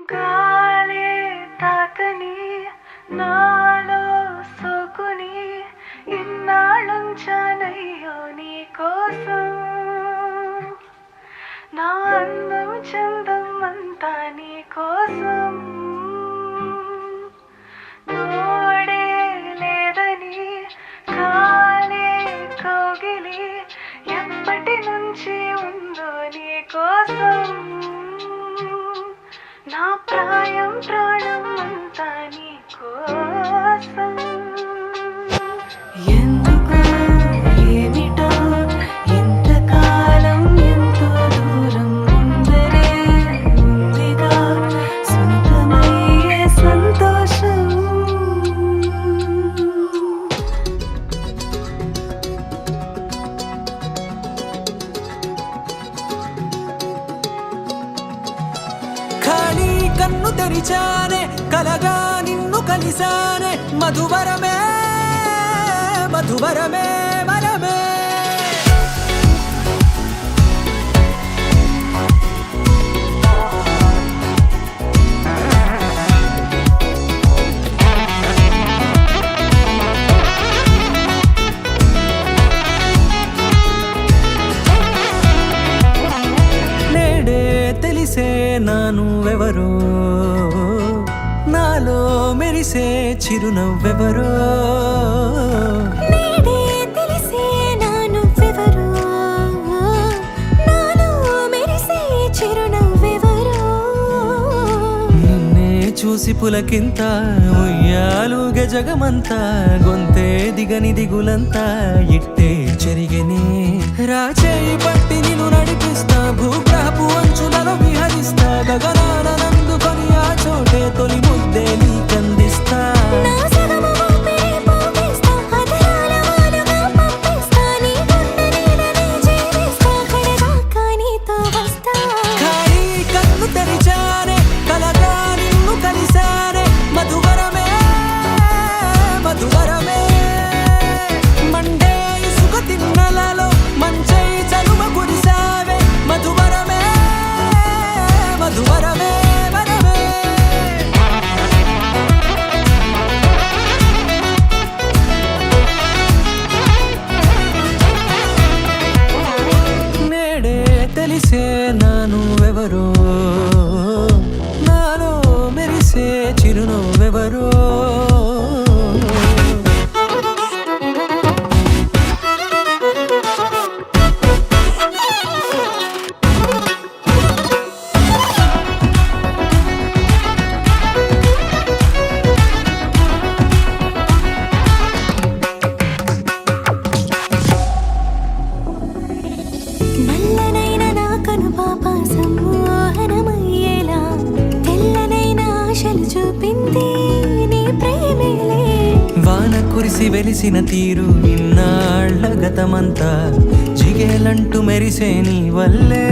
గాలే తాకని నాలో సోకుని ఇన్నాళ్ళుంచానయ్యో నీ కోసం నా అందం చందం అంతా నీ కోసం తోడే లేదని కాలే కౌగిలి ఎప్పటి నుంచి ఉందో నీ కోసం నా ప్రాయం ప్రాణం అంతా నీ కోసం ఎందుకు ఏమిటో ఇంతకాలం ఎంతో దూరం ముందరే ఉందిగా సొంతమయ్యే సంతోషం ఖాళీ కన్ను తెరిచానే కలగా నిన్ను కలిసానే మధువరమే మధువరమే వరమే నేడే తెలిసే నానువెవరో నాలో మెరిసే చిరునవ్వెవరో నేడే తెలిసే నానువెవరో నాలో మెరిసే చిరునవ్వెవరో నిన్నే చూసి పులకింత ఉయ్యాలుగ జగమంతా గొంతే దిగని దిగులంతా ఇట్టే చెరిగనే రాచేయి పట్టి నిన్ను నడిపిస్తా భూగ్రహపు అంచులలో విహరిస్తా గగనాన నందుకొని ఆ చోటే తొలి ముద్దే నీకందిస్తా నా సగము ఊపిరి పోగిస్తా అదరాల వాలుగా పంపిస్తా నీ గుండె నీడనే జీవిస్తా కడదాకా నీతో వస్తా ఖాళీ కన్ను తెరిచానే కలగా నిన్ను కలిసానే మధువరమే మధువరమే మండే ఇసుక తిన్నలలో మంచై చలువ కురిసావే మధువరమే మధువరమే వరమే నేడే తెలిసే నానువెవరో నాలో మెరిసే చిరునవ్వెవరో నల్లనైన నా కనుపాప సమ్మోహనమయ్యేలా తెల్లనైన ఆశలు చూపింది నీ ప్రేమేలే వాన కురిసి వెలిసిన తీరు ఇన్నాళ్ళ గతమంతా జిగేలంటూ మెరిసే నీ వల్లే